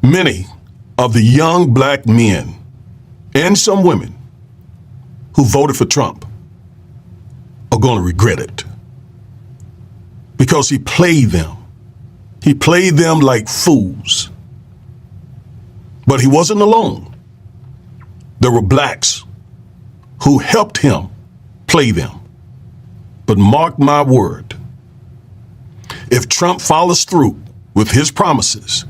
Many of the young black men and some women who voted for Trump are going to regret it because he played them. He played them like fools. But he wasn't alone. There were blacks who helped him play them. But mark my word, if Trump follows through with his promises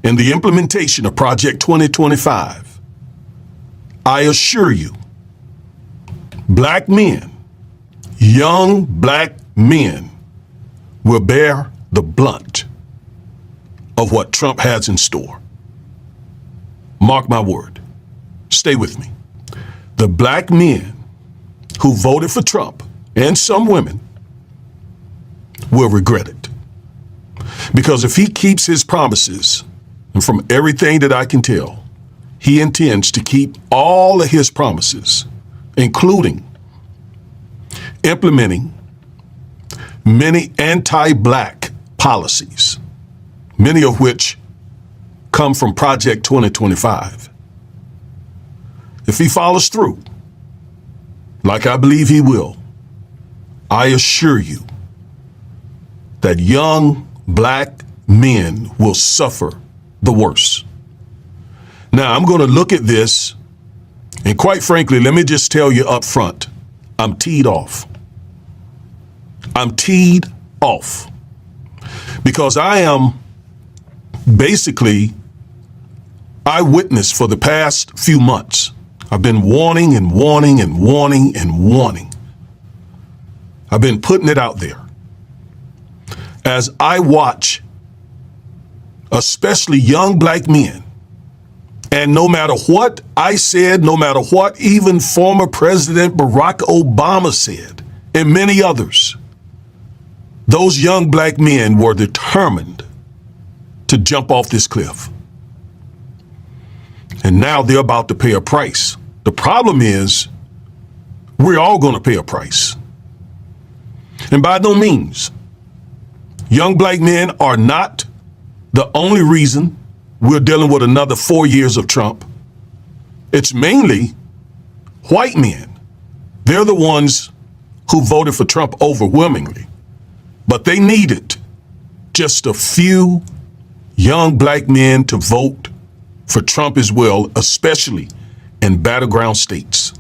in the implementation of Project 2025, I assure you, black men, young black men, will bear the blunt of what Trump has in store. Mark my word. Stay with me. The black men who voted for Trump, and some women, will regret it. Because if he keeps his promises, and from everything that I can tell, he intends to keep all of his promises, including implementing many anti-black policies, many of which come from Project 2025. If he follows through, like I believe he will, I assure you that young black men will suffer the worst. Now, I'm going to look at this, and quite frankly, let me just tell you up front, I'm teed off. I'm teed off because I am basically eyewitness for the past few months. I've been warning and warning and warning and warning. I've been putting it out there. As I watch, especially young black men, and no matter what I said, no matter what even former President Barack Obama said, and many others, those young black men were determined to jump off this cliff. And now they're about to pay a price. The problem is, we're all going to pay a price. And by no means, young black men are not the only reason we're dealing with another 4 years of Trump. It's mainly white men. They're the ones who voted for Trump overwhelmingly. But they needed just a few young black men to vote for Trump as well, especially in battleground states.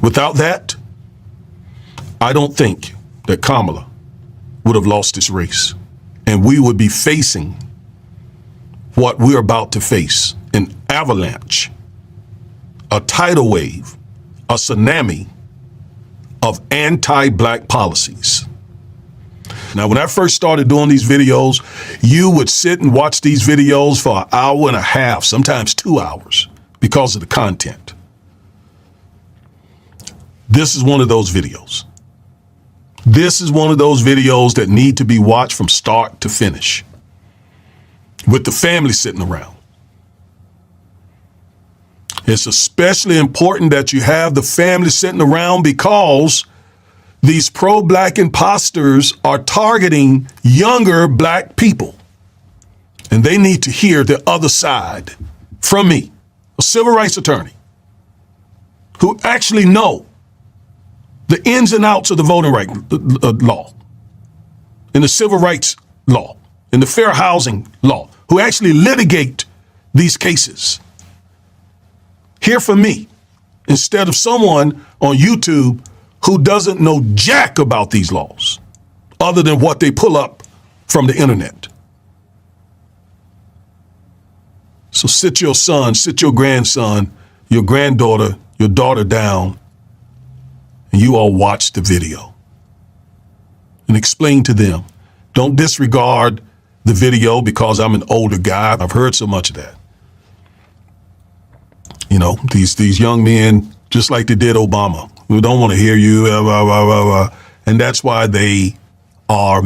Without that, I don't think that Kamala would have lost this race, and we would be facing what we're about to face, an avalanche, a tidal wave, a tsunami of anti-black policies. Now, when I first started doing these videos, you would sit and watch these videos for an hour and a half, sometimes 2 hours, because of the content. This is one of those videos. This is one of those videos that need to be watched from start to finish, with the family sitting around. It's especially important that you have the family sitting around because these pro-black imposters are targeting younger black people. And they need to hear the other side from me, a civil rights attorney, who actually know the ins and outs of the voting right law, and the civil rights law, and the fair housing law, who actually litigate these cases. Hear from me instead of someone on YouTube who doesn't know jack about these laws other than what they pull up from the internet. So sit your son, sit your grandson, your granddaughter, your daughter down, and you all watch the video and explain to them. Don't disregard the video because I'm an older guy. I've heard so much of that. You know, these young men, just like they did Obama, who don't want to hear you, blah, blah, blah, blah. And that's why they are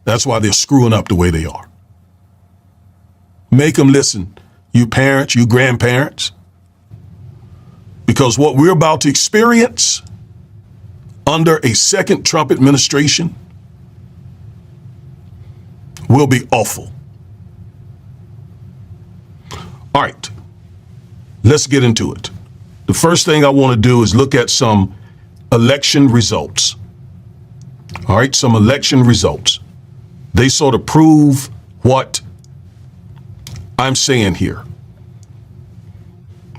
that's why they're screwing up the way they are. Make them listen, you parents, you grandparents, because what we're about to experience under a second Trump administration will be awful. All right, let's get into it. The first thing I want to do is look at some election results. All right, some election results. They sort of prove what I'm saying here.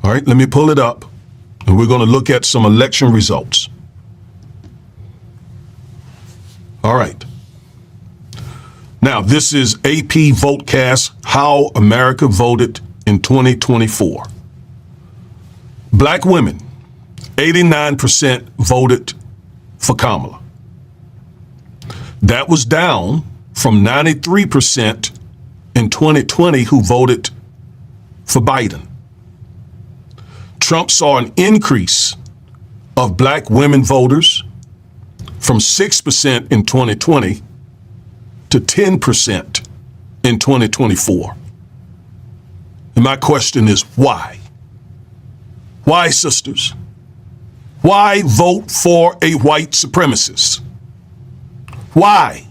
All right, let me pull it up, and we're going to look at some election results. All right. Now, this is AP VoteCast, How America Voted in 2024. Black women, 89% voted for Kamala. That was down from 93% in 2020 who voted for Biden. Trump saw an increase of black women voters from 6% in 2020 to 10% in 2024. And my question is, why? Why, sisters? Why vote for a white supremacist? Why?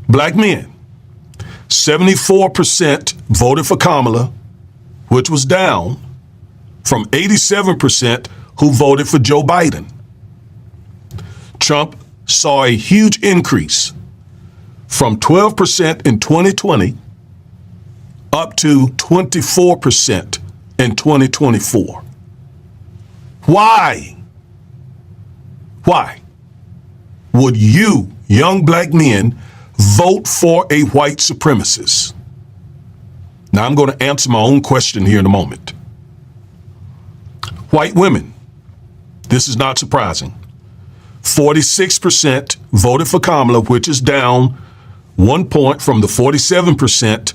Black men, 74% voted for Kamala, which was down from 87% who voted for Joe Biden. Trump saw a huge increase from 12% in 2020 up to 24% in 2024. Why? Why would you, young black men, vote for a white supremacist? Now, I'm going to answer my own question here in a moment. White women, this is not surprising. 46% voted for Kamala, which is down 1 point from the 47%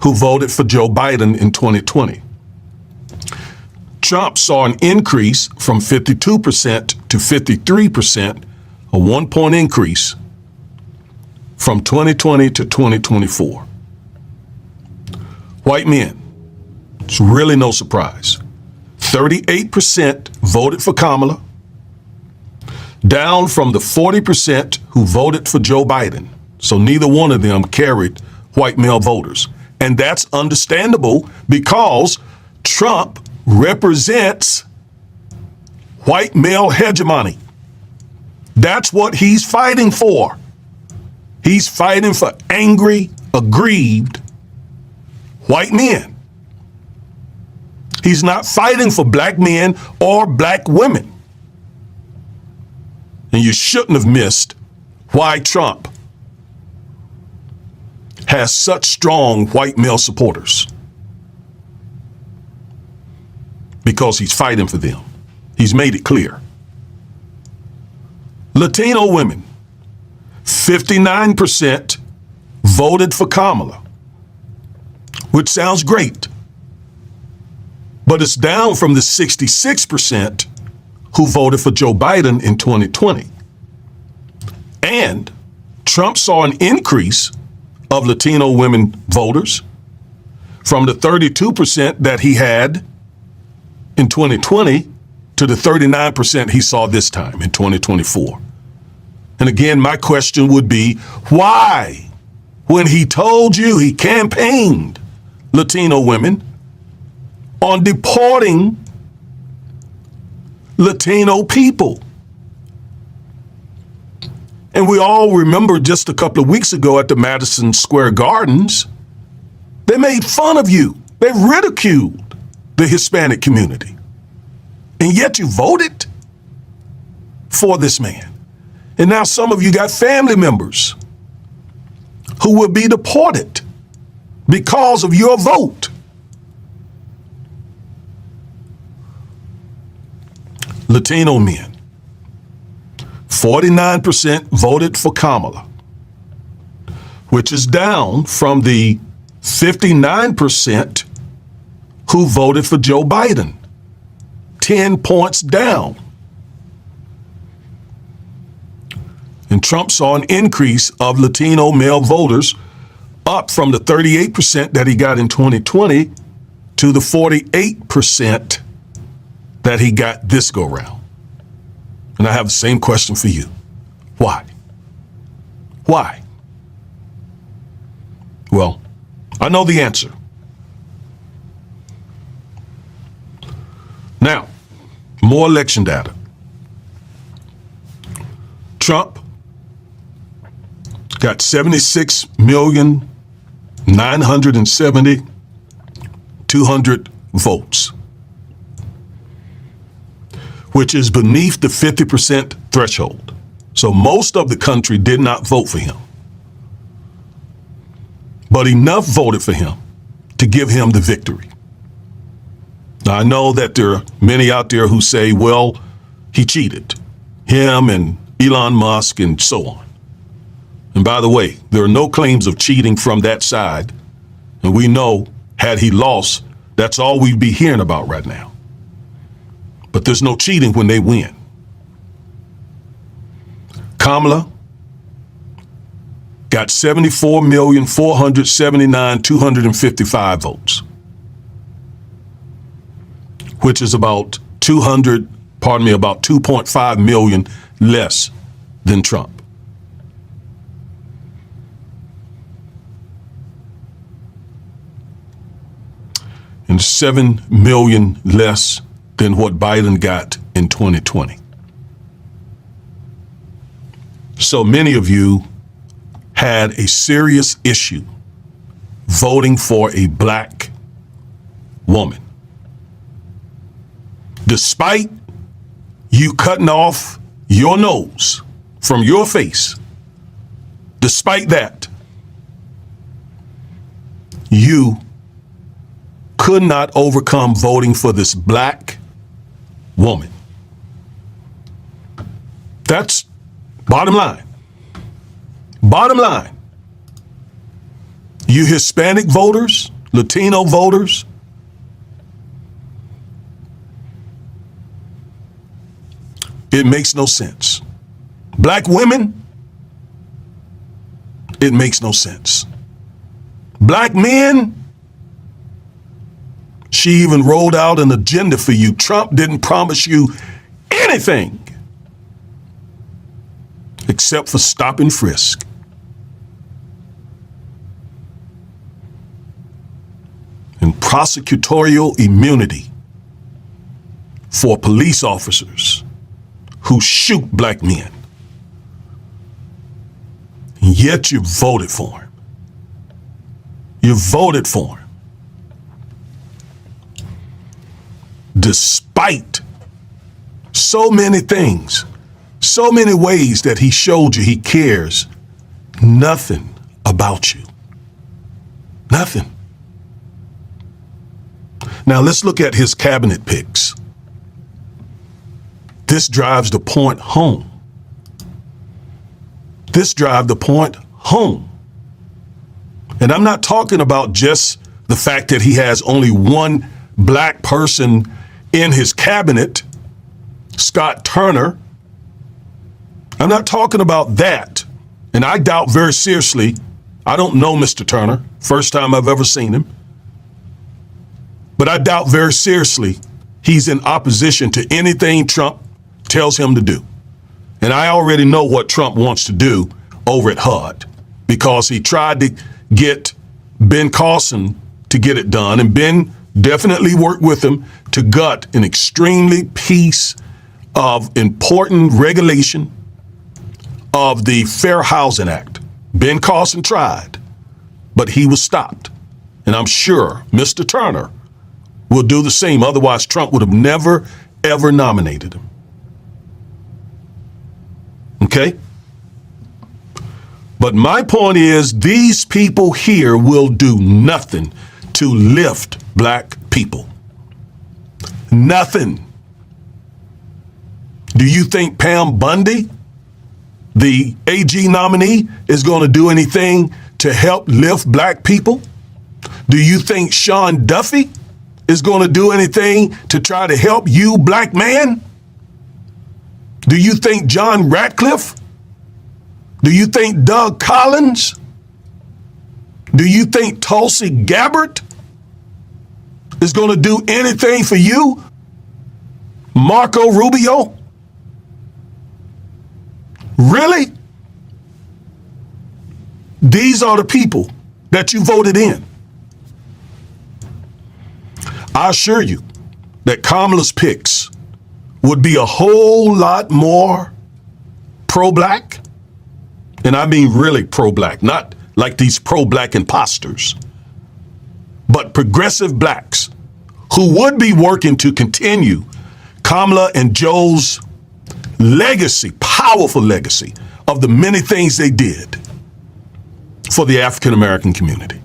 who voted for Joe Biden in 2020. Trump saw an increase from 52% to 53%, a 1 point increase from 2020 to 2024. White men, it's really no surprise. 38% voted for Kamala, down from the 40% who voted for Joe Biden. So neither one of them carried white male voters. And that's understandable because Trump represents white male hegemony. That's what he's fighting for. He's fighting for angry, aggrieved white men. He's not fighting for black men or black women. And you shouldn't have missed why Trump has such strong white male supporters. Because he's fighting for them. He's made it clear. Latino women, 59% voted for Kamala, which sounds great. But it's down from the 66% who voted for Joe Biden in 2020. And Trump saw an increase of Latino women voters from the 32% that he had in 2020 to the 39% he saw this time in 2024. And again, my question would be, why, when he told you he campaigned Latino women on deporting Latino people? And we all remember just a couple of weeks ago at the Madison Square Gardens, they made fun of you. They ridiculed the Hispanic community. And yet you voted for this man. And now some of you got family members who will be deported because of your vote. Latino men, 49% voted for Kamala, which is down from the 59% who voted for Joe Biden. 10 points down. And Trump saw an increase of Latino male voters up from the 38% that he got in 2020 to the 48% that he got this go round. And I have the same question for you. Why? Why? Well, I know the answer. Now, more election data. Trump got 76,970,200 votes, which is beneath the 50% threshold. So most of the country did not vote for him. But enough voted for him to give him the victory. Now, I know that there are many out there who say, well, he cheated. Him and Elon Musk and so on. And by the way, there are no claims of cheating from that side. And we know, had he lost, that's all we'd be hearing about right now. But there's no cheating when they win. Kamala got 74,479,255 votes, which is about 2.5 million less than Trump. And 7 million less than what Biden got in 2020. So many of you had a serious issue voting for a black woman. Despite you cutting off your nose from your face, despite that, you could not overcome voting for this black woman. That's bottom line. Bottom line. You Hispanic voters, Latino voters, it makes no sense. Black women, it makes no sense. Black men, she even rolled out an agenda for you. Trump didn't promise you anything except for stop and frisk. And prosecutorial immunity for police officers who shoot black men. And yet you voted for him. You voted for him. Despite so many things, so many ways that he showed you he cares nothing about you. Nothing. Now let's look at his cabinet picks. This drives the point home. This drives the point home. And I'm not talking about just the fact that he has only one black person in his cabinet, Scott Turner. I'm not talking about that. And I doubt very seriously, I don't know Mr. Turner, first time I've ever seen him. But I doubt very seriously he's in opposition to anything Trump tells him to do. And I already know what Trump wants to do over at HUD, because he tried to get Ben Carson to get it done, and Ben definitely worked with him to gut an extremely piece of important regulation of the Fair Housing Act. Ben Carson tried, but he was stopped. And I'm sure Mr. Turner will do the same. Otherwise, Trump would have never, ever nominated him. Okay? But my point is, these people here will do nothing to lift black people. Nothing. Do you think Pam Bundy, the AG nominee, is going to do anything to help lift black people? Do you think Sean Duffy is going to do anything to try to help you, black man? Do you think John Ratcliffe? Do you think Doug Collins? Do you think Tulsi Gabbard is going to do anything for you? Marco Rubio? Really? These are the people that you voted in. I assure you that Kamala's picks would be a whole lot more pro-black, and I mean really pro-black, not like these pro-black imposters, but progressive blacks who would be working to continue Kamala and Joe's legacy, powerful legacy of the many things they did for the African American community.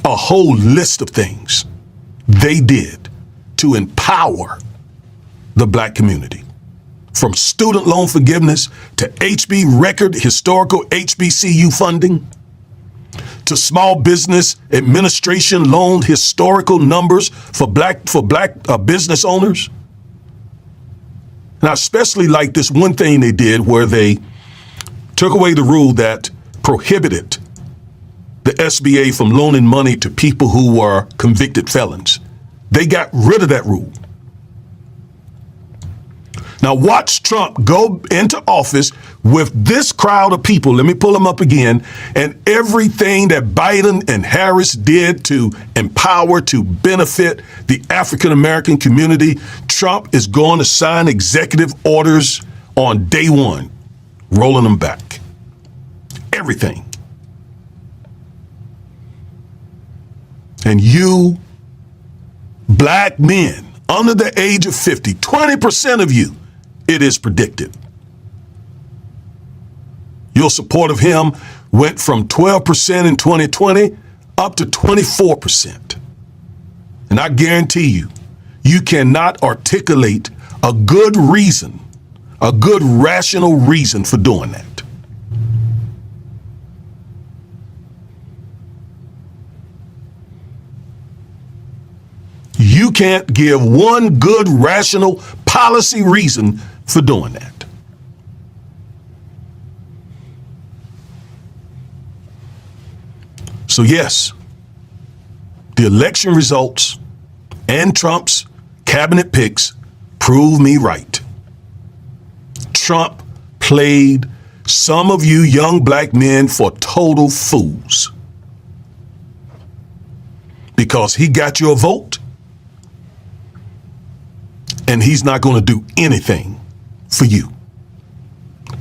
A whole list of things they did to empower the black community, from student loan forgiveness to record historical HBCU funding, to small business administration loan historical numbers for black business owners. And I especially like this one thing they did where they took away the rule that prohibited the SBA from loaning money to people who were convicted felons. They got rid of that rule. Now watch Trump go into office with this crowd of people, let me pull them up again, and everything that Biden and Harris did to empower, to benefit the African American community. Trump is going to sign executive orders on day one, rolling them back. Everything. And you, black men under the age of 50, 20% of you, it is predicted, your support of him went from 12% in 2020 up to 24%. And I guarantee you, you cannot articulate a good reason, a good rational reason for doing that. You can't give one good rational policy reason for doing that. So yes, the election results and Trump's cabinet picks prove me right. Trump played some of you young black men for total fools because he got your vote and he's not going to do anything for you.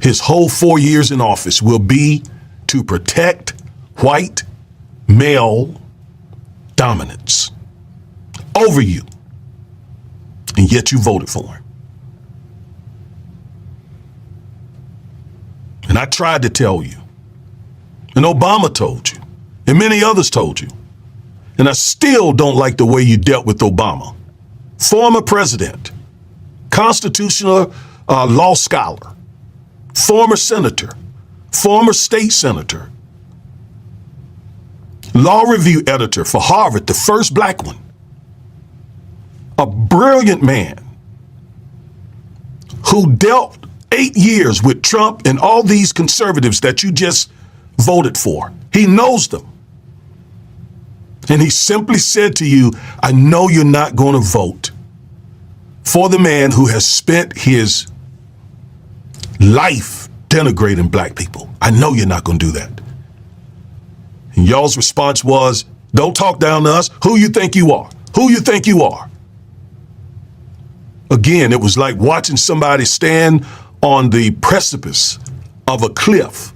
His whole 4 years in office will be to protect white male dominance over you. And yet you voted for him. And I tried to tell you, and Obama told you, and many others told you, and I still don't like the way you dealt with Obama. Former president, constitutional law scholar, former senator, former state senator, law review editor for Harvard, the first black one, a brilliant man who dealt 8 years with Trump and all these conservatives that you just voted for. He knows them. And he simply said to you, I know you're not going to vote for the man who has spent his life denigrating black people. I know you're not going to do that. And y'all's response was, don't talk down to us. Who you think you are? Who you think you are? Again, it was like watching somebody stand on the precipice of a cliff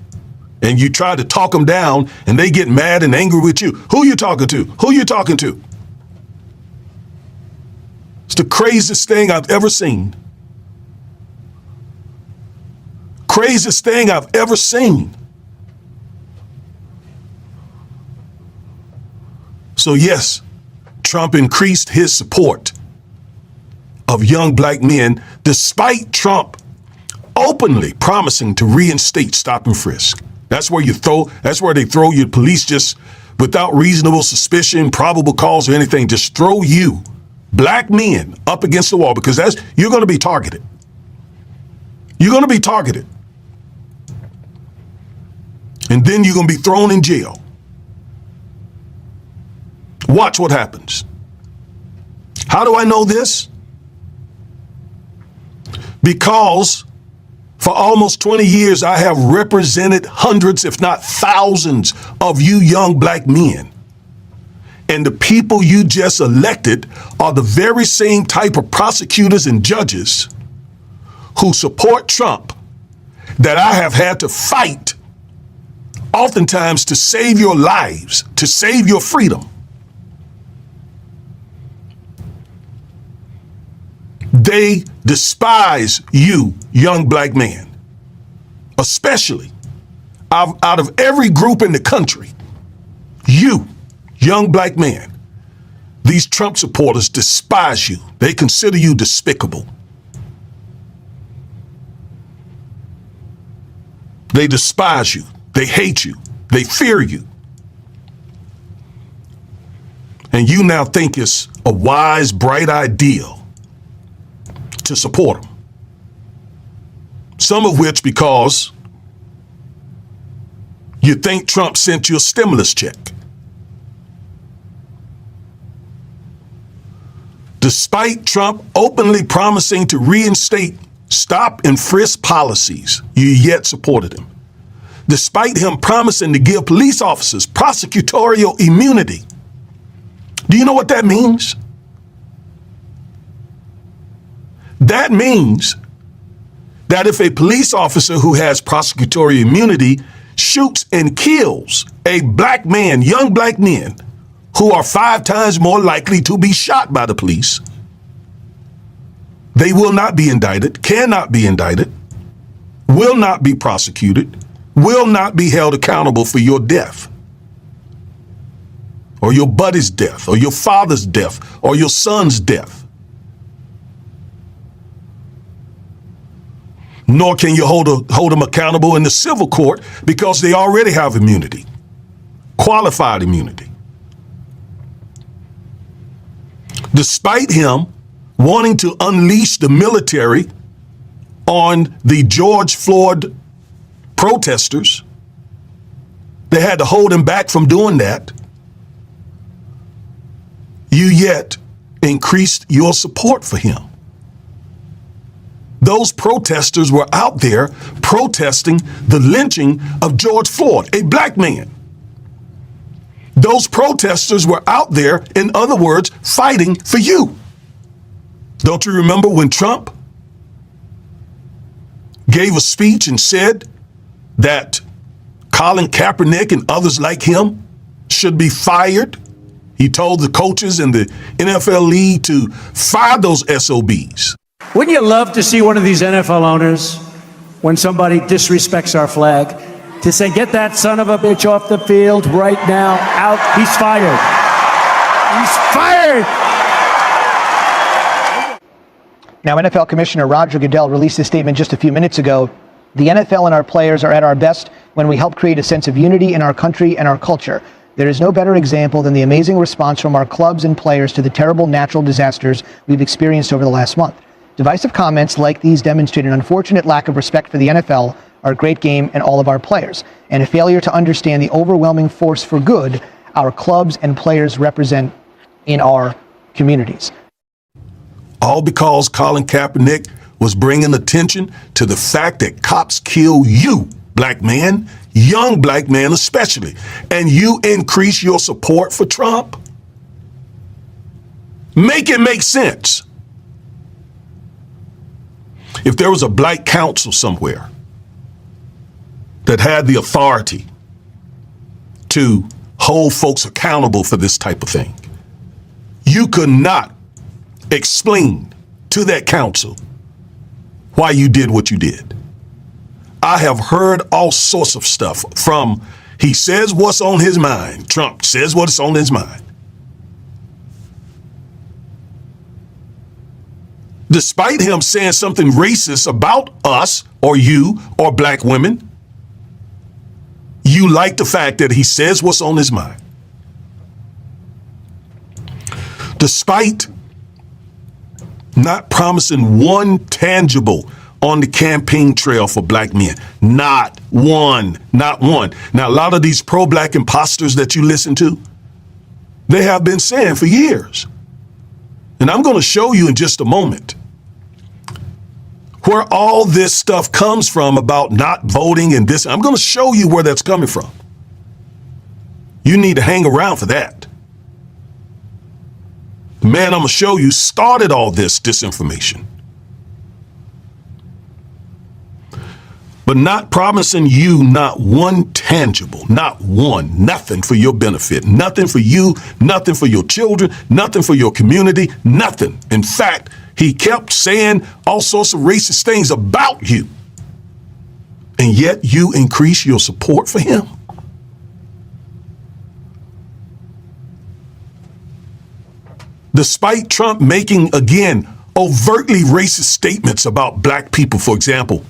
and you try to talk them down and they get mad and angry with you. Who you talking to? Who you talking to? It's the craziest thing I've ever seen. Craziest thing I've ever seen. So yes, Trump increased his support of young black men, despite Trump openly promising to reinstate stop and frisk. That's where they throw you, police just without reasonable suspicion, probable cause or anything, just throw you, black men, up against the wall because you're going to be targeted. You're going to be targeted. And then you're going to be thrown in jail. Watch what happens. How do I know this? Because for almost 20 years, I have represented hundreds, if not thousands, of you young black men And the people you just elected are the very same type of prosecutors and judges who support Trump that I have had to fight oftentimes to save your lives, to save your freedom. They despise you, young black man, especially out of every group in the country. You, young black man, these Trump supporters despise you. They consider you despicable. They despise you. They hate you. They fear you. And you now think it's a wise, bright idea to support them. Some of which because you think Trump sent you a stimulus check. Despite Trump openly promising to reinstate stop and frisk policies, you yet supported him. Despite him promising to give police officers prosecutorial immunity. Do you know what that means? That means that if a police officer who has prosecutorial immunity shoots and kills a black man, young black men, who are 5 times more likely to be shot by the police, they will not be indicted, cannot be indicted, will not be prosecuted, will not be held accountable for your death, or your buddy's death, or your father's death, or your son's death. Nor can you hold them accountable in the civil court because they already have immunity, qualified immunity. Despite him wanting to unleash the military on the George Floyd protesters, they had to hold him back from doing that. You yet increased your support for him. Those protesters were out there protesting the lynching of George Floyd, a black man. Those protesters were out there, in other words, fighting for you. Don't you remember when Trump gave a speech and said that Colin Kaepernick and others like him should be fired? He told the coaches in the NFL league to fire those SOBs. Wouldn't you love to see one of these NFL owners, when somebody disrespects our flag, to say, get that son of a bitch off the field right now, out, he's fired. He's fired. Now, NFL Commissioner Roger Goodell released a statement just a few minutes ago. The NFL and our players are at our best when we help create a sense of unity in our country and our culture. There is no better example than the amazing response from our clubs and players to the terrible natural disasters we've experienced over the last month. Divisive comments like these demonstrate an unfortunate lack of respect for the NFL, our great game, and all of our players, and a failure to understand the overwhelming force for good our clubs and players represent in our communities. All because Colin Kaepernick was bringing attention to the fact that cops kill you, black man, young black man especially, and you increase your support for Trump? Make it make sense. If there was a black council somewhere that had the authority to hold folks accountable for this type of thing, you could not explain to that council why you did what you did. I have heard all sorts of stuff from, he says what's on his mind. Trump says what's on his mind. Despite him saying something racist about us or you or black women, you like the fact that he says what's on his mind. Despite not promising one tangible on the campaign trail for black men. Not one, not one. Now, a lot of these pro-black imposters that you listen to, they have been saying for years. And I'm going to show you in just a moment where all this stuff comes from about not voting and this. I'm going to show you where that's coming from. You need to hang around for that. man I'm going to show you started all this disinformation. But not promising you not one tangible, not one, nothing for your benefit, nothing for you, nothing for your children, nothing for your community, nothing. In fact, he kept saying all sorts of racist things about you. And yet you increase your support for him. Despite Trump making, again, overtly racist statements about black people, for example,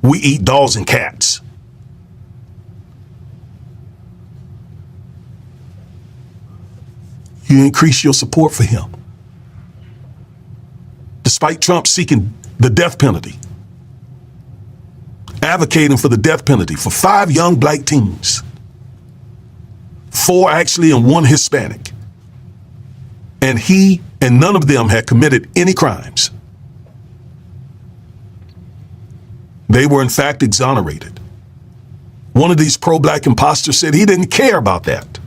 we eat dogs and cats. You increase your support for him. Despite Trump seeking the death penalty, advocating for the death penalty for 5 young black teens, 4 actually and 1 Hispanic. And he and none of them had committed any crimes. They were in fact exonerated. One of these pro-black imposters said he didn't care about that.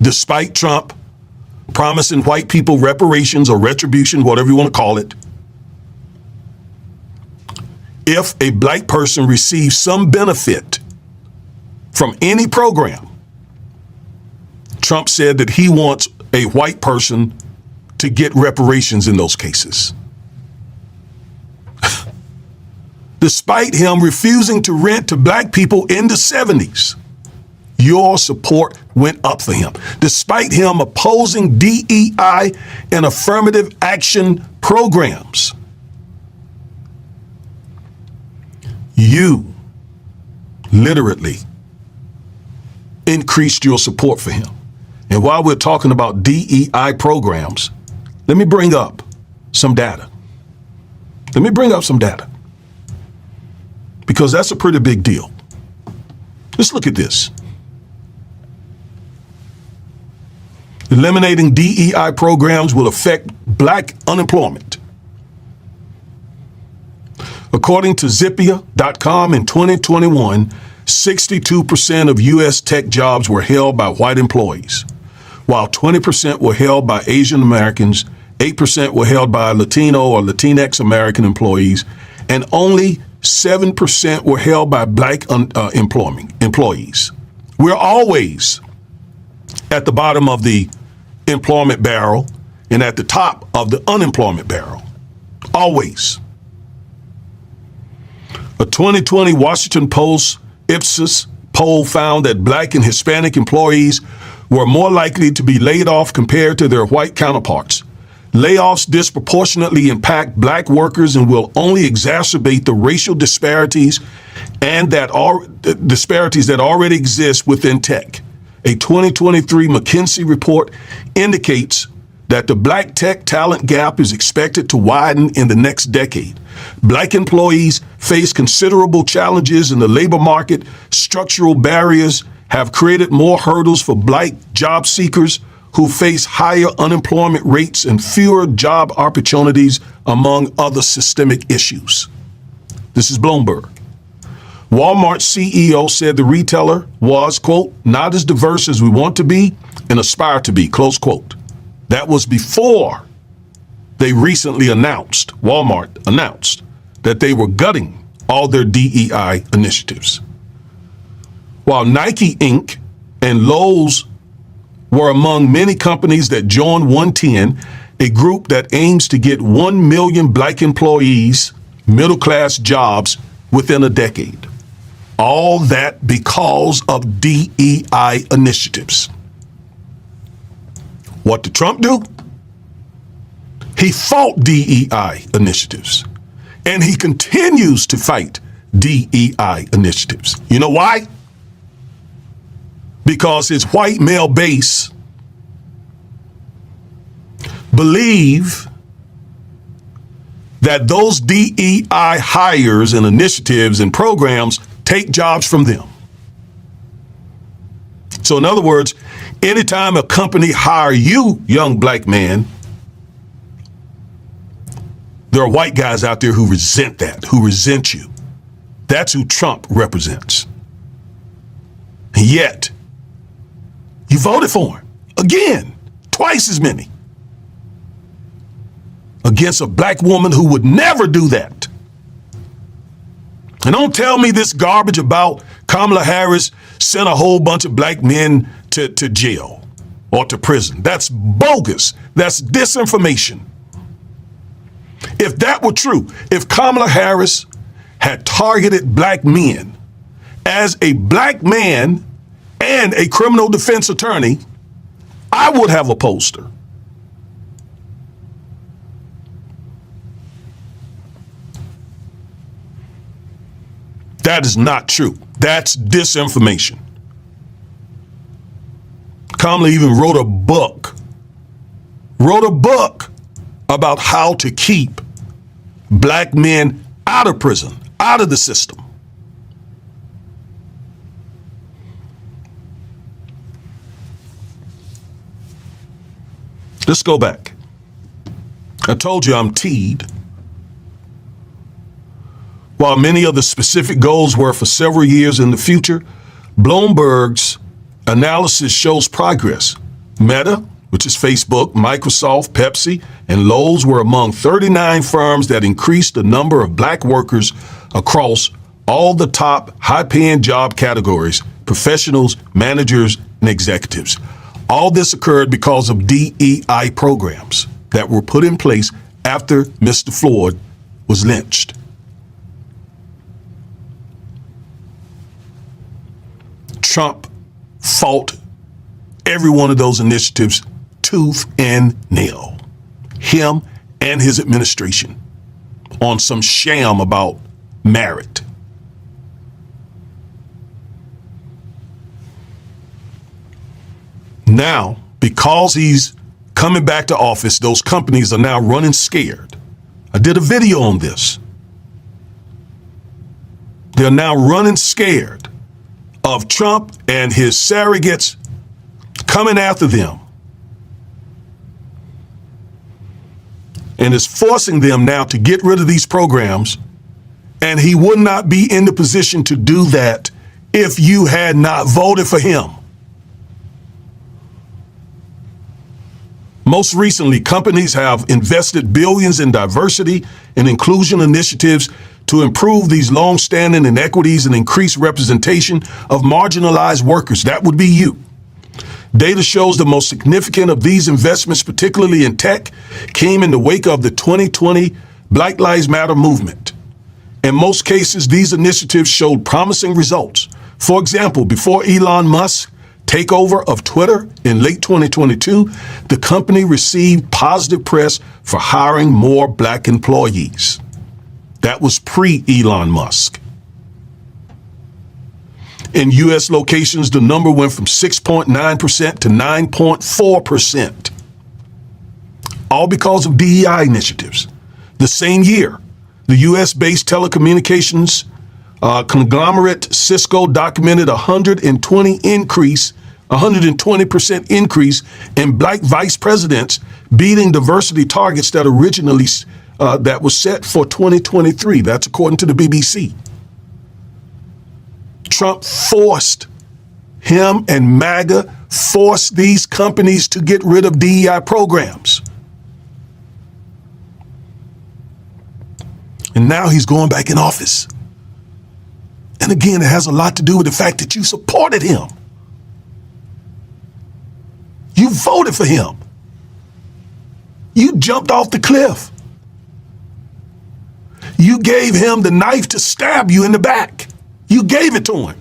Despite Trump promising white people reparations or retribution, whatever you want to call it, if a black person receives some benefit from any program, Trump said that he wants a white person to get reparations in those cases. Despite him refusing to rent to black people in the 70s, your support went up for him. Despite him opposing DEI and affirmative action programs, you literally increased your support for him. And while we're talking about DEI programs, let me bring up some data. Because that's a pretty big deal. Let's look at this. Eliminating DEI programs will affect black unemployment. According to Zippia.com in 2021, 62% of U.S. tech jobs were held by white employees, while 20% were held by Asian Americans, 8% were held by Latino or Latinx American employees, and only 7% were held by black employees. We're always at the bottom of the employment barrel and at the top of the unemployment barrel. Always. A 2020 Washington Post Ipsos poll found that black and Hispanic employees were more likely to be laid off compared to their white counterparts. Layoffs disproportionately impact black workers and will only exacerbate the racial disparities and disparities that already exist within tech. A 2023 McKinsey report indicates that the black tech talent gap is expected to widen in the next decade. Black employees face considerable challenges in the labor market. Structural barriers have created more hurdles for black job seekers who face higher unemployment rates and fewer job opportunities, among other systemic issues. This is Bloomberg. Walmart CEO said the retailer was, quote, not as diverse as we want to be and aspire to be, close quote. That was before they recently Walmart announced that they were gutting all their DEI initiatives. While Nike Inc. and Lowe's were among many companies that joined 110, a group that aims to get 1 million black employees middle-class jobs within a decade. All that because of DEI initiatives. What did Trump do? He fought DEI initiatives, and he continues to fight DEI initiatives. You know why? Because his white male base believe that those DEI hires and initiatives and programs take jobs from them. So in other words, anytime a company hire you, young black man, there are white guys out there who resent that, who resent you. That's who Trump represents. And yet, you voted for him. Again, twice as many. Against a black woman who would never do that. And don't tell me this garbage about Kamala Harris sent a whole bunch of black men to jail or to prison. That's bogus. That's disinformation. If that were true, if Kamala Harris had targeted black men as a black man and a criminal defense attorney, I would have opposed her. That is not true. That's disinformation. Kamala even wrote a book about how to keep black men out of prison, out of the system. Let's go back. I told you I'm teed. While many of the specific goals were for several years in the future, Bloomberg's analysis shows progress. Meta, which is Facebook, Microsoft, Pepsi, and Lowe's were among 39 firms that increased the number of black workers across all the top high-paying job categories: professionals, managers, and executives. All this occurred because of DEI programs that were put in place after Mr. Floyd was lynched. Trump fought every one of those initiatives tooth and nail. Him and his administration on some sham about merit. Now, because he's coming back to office, those companies are now running scared. I did a video on this. They're now running scared of Trump and his surrogates coming after them. And is forcing them now to get rid of these programs. And he would not be in the position to do that if you had not voted for him. Most recently, companies have invested billions in diversity and inclusion initiatives to improve these long-standing inequities and increase representation of marginalized workers. That would be you. Data shows the most significant of these investments, particularly in tech, came in the wake of the 2020 Black Lives Matter movement. In most cases, these initiatives showed promising results. For example, before Elon Musk takeover of Twitter in late 2022, the company received positive press for hiring more black employees. That was pre-Elon Musk. In U.S. locations, the number went from 6.9% to 9.4%. All because of DEI initiatives. The same year, the U.S.-based telecommunications conglomerate Cisco documented 120% increase in black vice presidents, beating diversity targets that originally that was set for 2023. That's according to the BBC. Trump forced him and MAGA forced these companies to get rid of DEI programs. And now he's going back in office. And again, it has a lot to do with the fact that you supported him. You voted for him. You jumped off the cliff. You gave him the knife to stab you in the back. You gave it to him.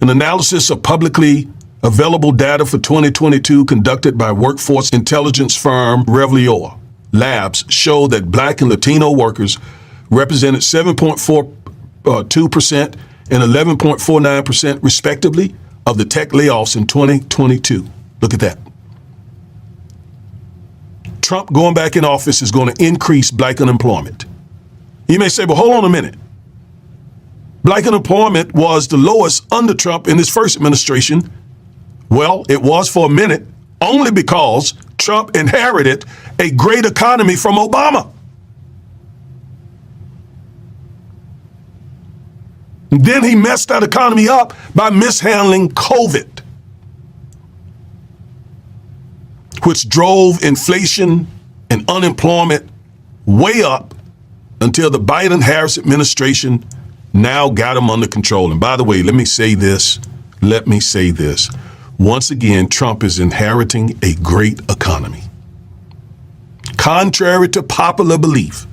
An analysis of publicly available data for 2022 conducted by workforce intelligence firm Revlio Labs showed that black and Latino workers represented 7.42% and 11.49% respectively of the tech layoffs in 2022. Look at that. Trump going back in office is going to increase black unemployment. You may say, well, hold on a minute. Black unemployment was the lowest under Trump in his first administration. Well, it was for a minute, only because Trump inherited a great economy from Obama. And then he messed that economy up by mishandling COVID, which drove inflation and unemployment way up until the Biden-Harris administration now got them under control. And by the way, let me say this. Once again, Trump is inheriting a great economy. Contrary to popular belief,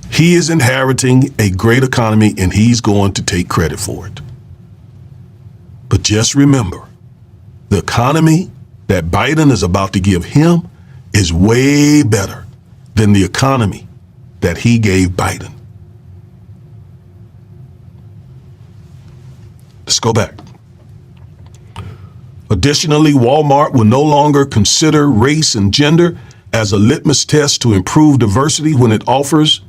he is inheriting a great economy and he's going to take credit for it. But just remember, the economy that Biden is about to give him is way better than the economy that he gave Biden. Let's go back. Additionally, Walmart will no longer consider race and gender as a litmus test to improve diversity when it offers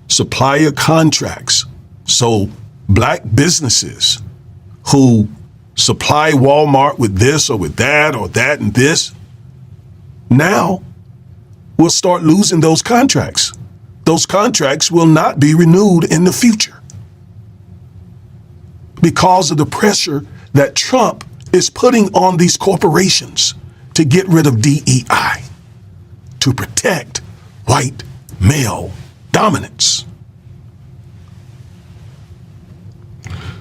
supplier contracts. So black businesses who supply Walmart with this or with that or that and this now will start losing those contracts. Those contracts will not be renewed in the future because of the pressure that Trump is putting on these corporations to get rid of DEI, to protect white male dominance.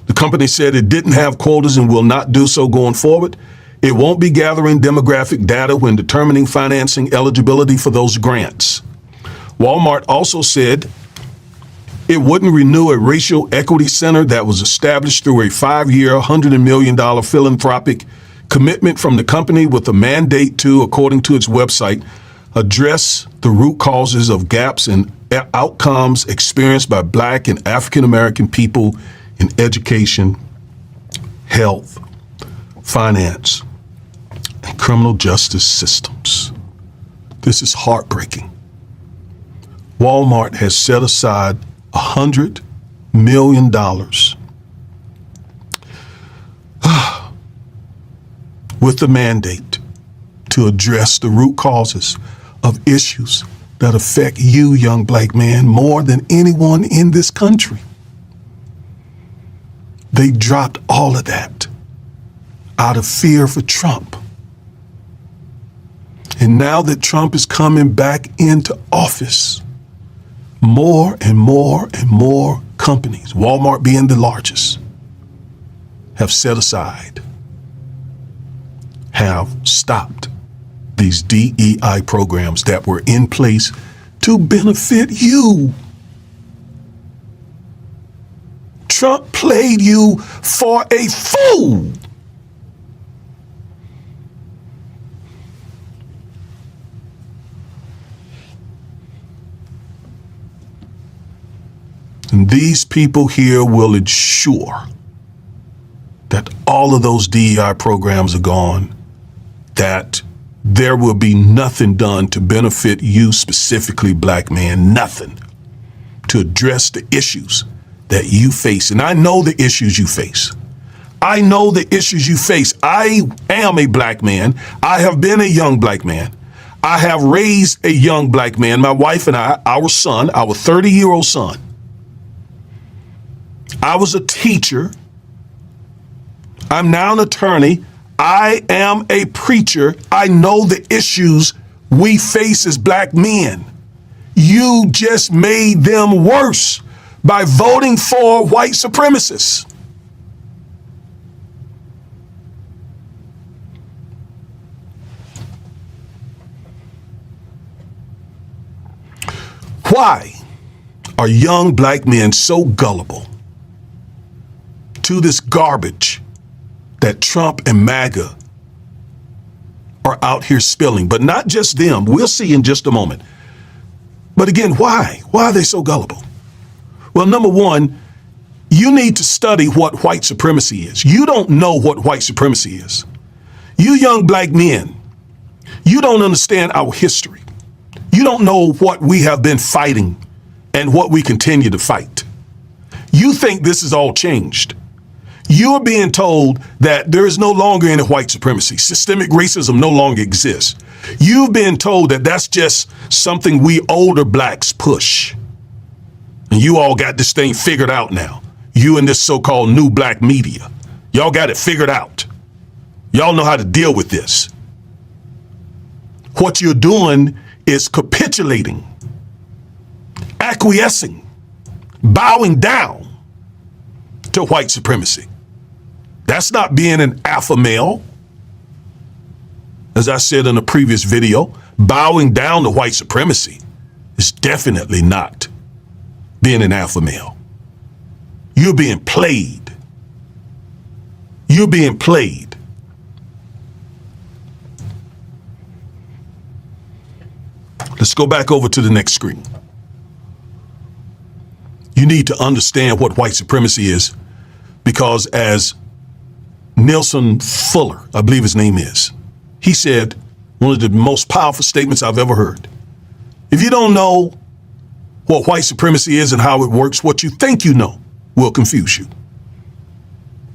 The company said it didn't have quotas and will not do so going forward. It won't be gathering demographic data when determining financing eligibility for those grants. Walmart also said it wouldn't renew a racial equity center that was established through a 5-year, $100 million philanthropic commitment from the company with a mandate to, according to its website, address the root causes of gaps in outcomes experienced by Black and African American people in education, health, finance, and criminal justice systems. This is heartbreaking. Walmart has set aside $100 million with the mandate to address the root causes of issues that affect you, young black man, more than anyone in this country. They dropped all of that out of fear for Trump. And now that Trump is coming back into office, more and more and more companies, Walmart being the largest, have set aside, have stopped these DEI programs that were in place to benefit you. Trump played you for a fool. And these people here will ensure that all of those DEI programs are gone, that there will be nothing done to benefit you specifically, black man, nothing to address the issues that you face. And I know the issues you face. I know the issues you face. I am a black man. I have been a young black man. I have raised a young black man, my wife and I, our son, our 30-year-old son. I was a teacher. I'm now an attorney. I am a preacher. I know the issues we face as black men. You just made them worse by voting for white supremacists. Why are young black men so gullible to this garbage that Trump and MAGA are out here spilling? But not just them. We'll see in just a moment. But again, why? Why are they so gullible? Well, number one, you need to study what white supremacy is. You don't know what white supremacy is. You young black men, you don't understand our history. You don't know what we have been fighting and what we continue to fight. You think this is all changed. You are being told that there is no longer any white supremacy. Systemic racism no longer exists. You've been told that that's just something we older blacks push. And you all got this thing figured out now. you and this so-called new black media. Y'all got it figured out. Y'all know how to deal with this. What you're doing is capitulating, acquiescing, bowing down to white supremacy. That's not being an alpha male. As I said in a previous video, bowing down to white supremacy is definitely not being an alpha male. You're being played. You're being played. Let's go back over to the next screen. You need to understand what white supremacy is, because as Nelson Fuller, I believe his name is, he said one of the most powerful statements I've ever heard. If you don't know what white supremacy is and how it works, what you think you know will confuse you.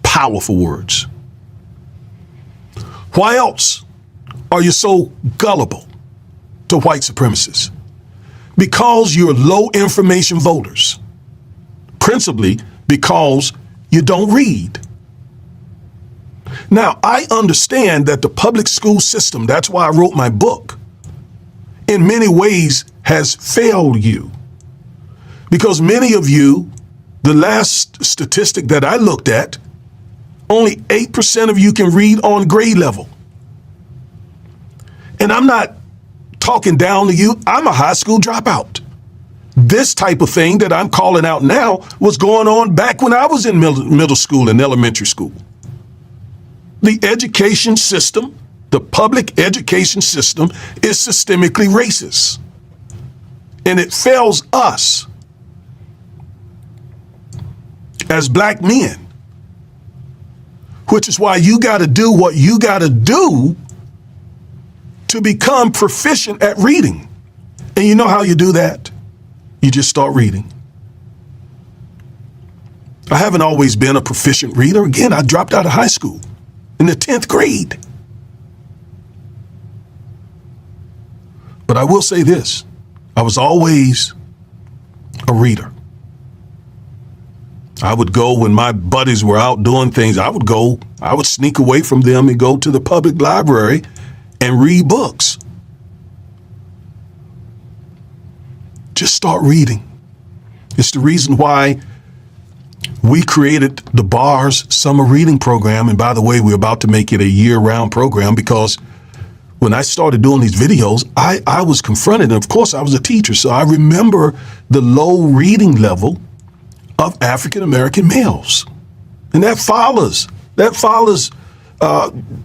Powerful words. Why else are you so gullible to white supremacists? Because you're low information voters. Principally because you don't read. Now, I understand that the public school system, that's why I wrote my book, in many ways has failed you. Because many of you, the last statistic that I looked at, only 8% of you can read on grade level. And I'm not talking down to you. I'm a high school dropout. This type of thing that I'm calling out now was going on back when I was in middle school and elementary school. The education system, the public education system, is systemically racist. And it fails us as black men, which is why you got to do what you got to do to become proficient at reading. And you know how you do that? You just start reading. I haven't always been a proficient reader. Again, I dropped out of high school in the 10th grade. But I will say this, I was always a reader. I would go when my buddies were out doing things, I would sneak away from them and go to the public library and read books. Just start reading. It's the reason why we created the BAR's summer reading program. And by the way, we're about to make it a year-round program, because when I started doing these videos, I was confronted. And of course, I was a teacher, so I remember the low reading level of African-American males. And that follows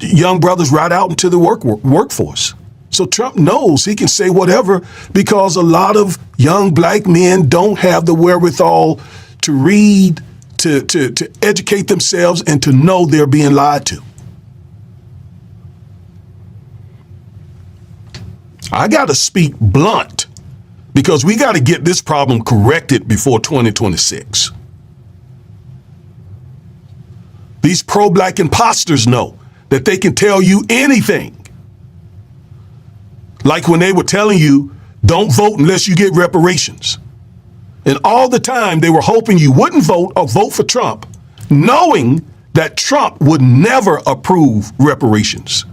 young brothers right out into the workforce. So Trump knows he can say whatever, because a lot of young black men don't have the wherewithal to read, to educate themselves, and to know they're being lied to. I got to speak blunt, because we got to get this problem corrected before 2026. These pro-black imposters know that they can tell you anything. Like when they were telling you, don't vote unless you get reparations. And all the time they were hoping you wouldn't vote or vote for Trump, knowing that Trump would never approve reparations.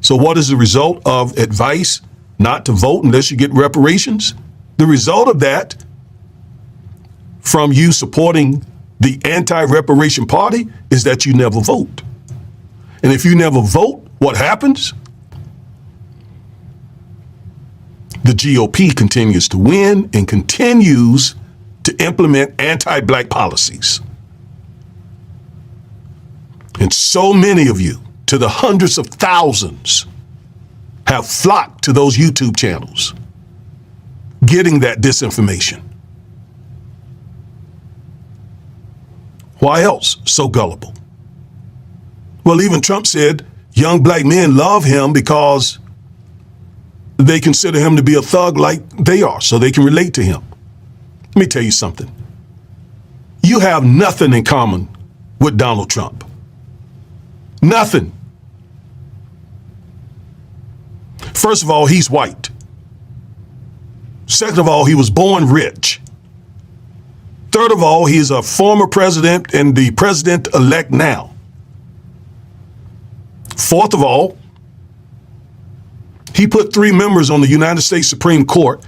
So what is the result of advice not to vote unless you get reparations? The result of that, from you supporting the anti-reparation party, is that you never vote. And if you never vote, what happens? The GOP continues to win and continues to implement anti-black policies. And so many of you, to the hundreds of thousands, have flocked to those YouTube channels, getting that disinformation. Why else so gullible? Well, even Trump said young black men love him because they consider him to be a thug like they are, so they can relate to him. Let me tell you something. You have nothing in common with Donald Trump. Nothing. First of all, he's white. Second of all, he was born rich. Third of all, he's a former president and the president-elect now. Fourth of all, he put 3 members on the United States Supreme Court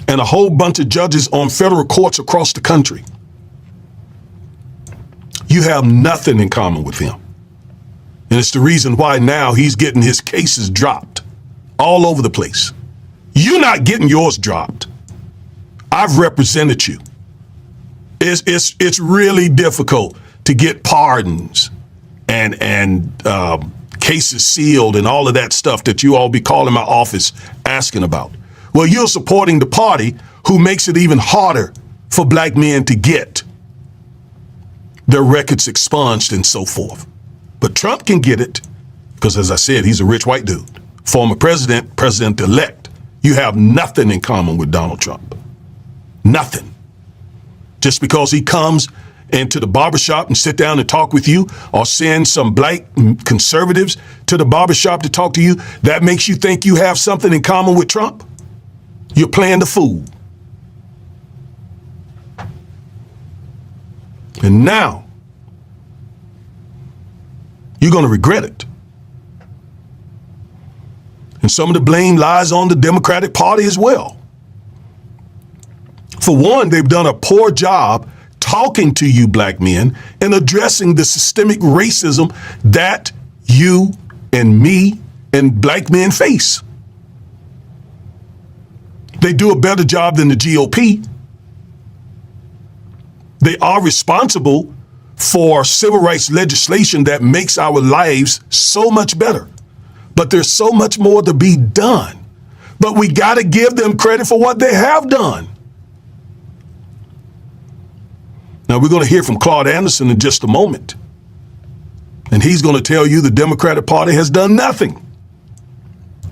and a whole bunch of judges on federal courts across the country. You have nothing in common with him. And it's the reason why now he's getting his cases dropped all over the place. You're not getting yours dropped. I've represented you. It's really difficult to get pardons and cases sealed and all of that stuff that you all be calling my office asking about. Well, you're supporting the party who makes it even harder for black men to get their records expunged and so forth. But Trump can get it because, as I said, he's a rich white dude, former president, president-elect. You have nothing in common with Donald Trump. Nothing. Just because he comes into the barbershop and sit down and talk with you, or send some black conservatives to the barbershop to talk to you, that makes you think you have something in common with Trump? You're playing the fool. And now, you're going to regret it. And some of the blame lies on the Democratic Party as well. For one, they've done a poor job talking to you black men and addressing the systemic racism that you and me and black men face. They do a better job than the GOP. They are responsible for civil rights legislation that makes our lives so much better. But there's so much more to be done. But we got to give them credit for what they have done. Now, we're going to hear from Claude Anderson in just a moment. And he's going to tell you the Democratic Party has done nothing.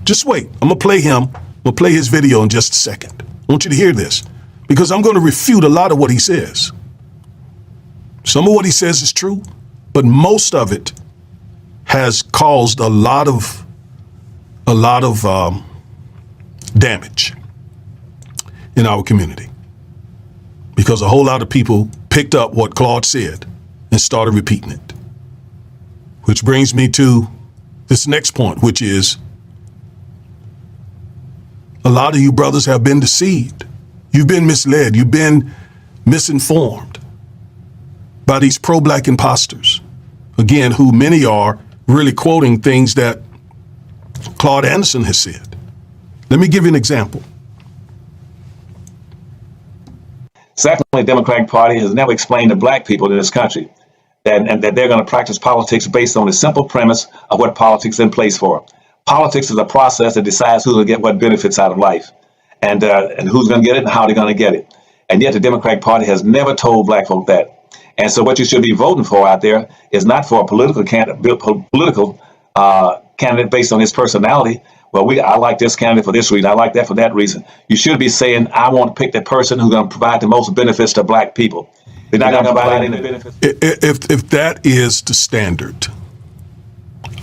Just wait. I'm going to play him. I'm going to play his video in just a second. I want you to hear this because I'm going to refute a lot of what he says. Some of what he says is true, but most of it has caused a lot of damage in our community because a whole lot of people picked up what Claude said and started repeating it. Which brings me to this next point, which is a lot of you brothers have been deceived. You've been misled. You've been misinformed by these pro-black imposters, again, who many are really quoting things that Claude Anderson has said. Let me give you an example. Secondly, the Democratic Party has never explained to black people in this country that they're going to practice politics based on the simple premise of what politics is in place for. Politics is a process that decides who's going to get what benefits out of life and who's going to get it and how they're going to get it. And yet the Democratic Party has never told black folk that. And so what you should be voting for out there is not for a political candidate based on his personality. Well, I like this candidate for this reason. I like that for that reason. You should be saying, I want to pick the person who's going to provide the most benefits to black people. They're not going to provide any benefits. If that is the standard,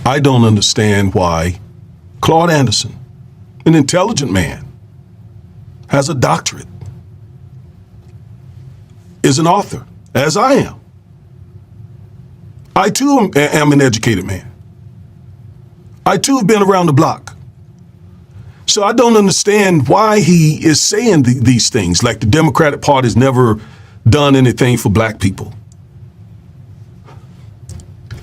I don't understand why Claude Anderson, an intelligent man, has a doctorate, is an author, as I am. I too am an educated man. I too have been around the block. So I don't understand why he is saying these things, like the Democratic Party has never done anything for black people.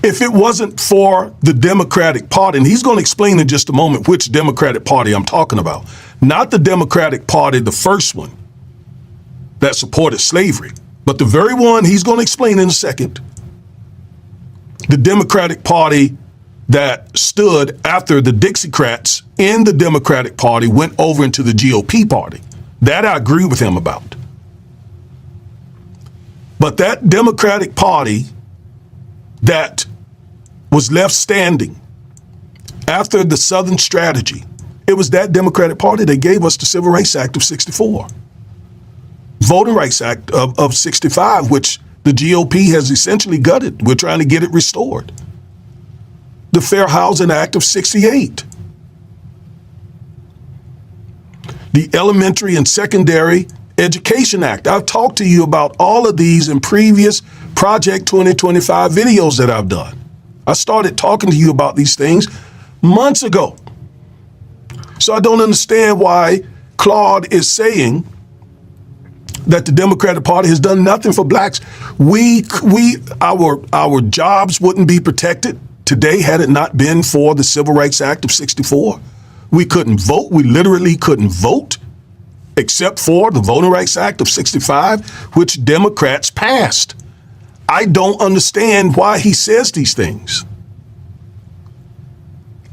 If it wasn't for the Democratic Party, and he's going to explain in just a moment which Democratic Party I'm talking about, not the Democratic Party, the first one that supported slavery, but the very one he's going to explain in a second, the Democratic Party that stood after the Dixiecrats in the Democratic Party went over into the GOP party. That I agree with him about. But that Democratic Party that was left standing after the Southern strategy, it was that Democratic Party that gave us the Civil Rights Act of 64, Voting Rights Act of 65, which the GOP has essentially gutted. We're trying to get it restored. The Fair Housing Act of 68. The elementary and secondary Education Act. I've talked to you about all of these in previous Project 2025 videos that I've done. I started talking to you about these things months ago. So I don't understand why Claude is saying that the Democratic Party has done nothing for blacks. Our jobs wouldn't be protected today had it not been for the Civil Rights Act of 64. We couldn't vote. We literally couldn't vote except for the Voting Rights Act of 65, which Democrats passed. I don't understand why he says these things.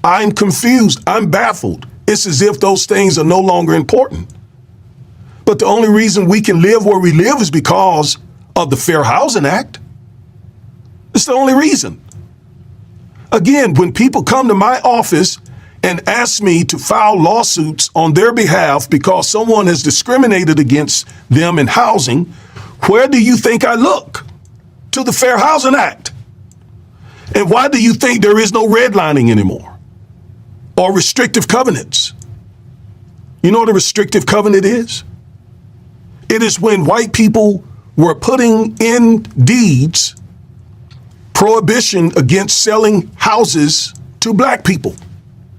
I'm confused. I'm baffled. It's as if those things are no longer important. But the only reason we can live where we live is because of the Fair Housing Act. It's the only reason. Again, when people come to my office and ask me to file lawsuits on their behalf because someone has discriminated against them in housing, where do you think I look? To the Fair Housing Act. And why do you think there is no redlining anymore? Or restrictive covenants? You know what a restrictive covenant is? It is when white people were putting in deeds prohibition against selling houses to black people